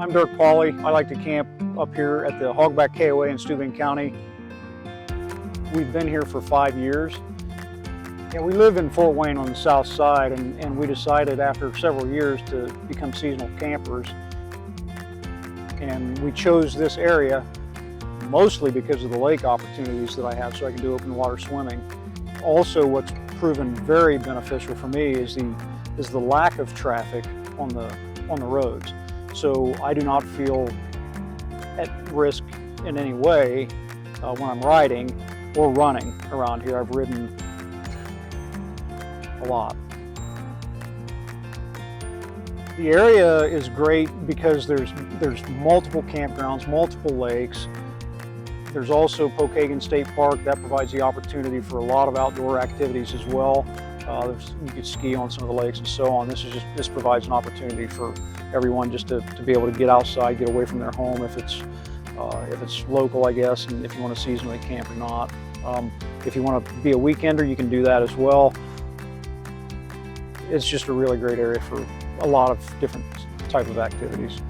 I'm Dirk Pauley. I like to camp up here at the Hogback KOA in Steuben County. We've been here for 5 years. And we live in Fort Wayne on the south side, and we decided after several years to become seasonal campers. And we chose this area mostly because of the lake opportunities that I have, so I can do open water swimming. Also, what's proven very beneficial for me is the lack of traffic on the roads. So I do not feel at risk in any way when I'm riding or running around here. I've ridden a lot. The area is great because there's multiple campgrounds, multiple lakes. There's also Pokagon State Park that provides the opportunity for a lot of outdoor activities as well. You could ski on some of the lakes and so on. This provides an opportunity for everyone just to be able to get outside, get away from their home if it's local, I guess, and if you want to seasonally camp or not. If you want to be a weekender, you can do that as well. It's just a really great area for a lot of different type of activities.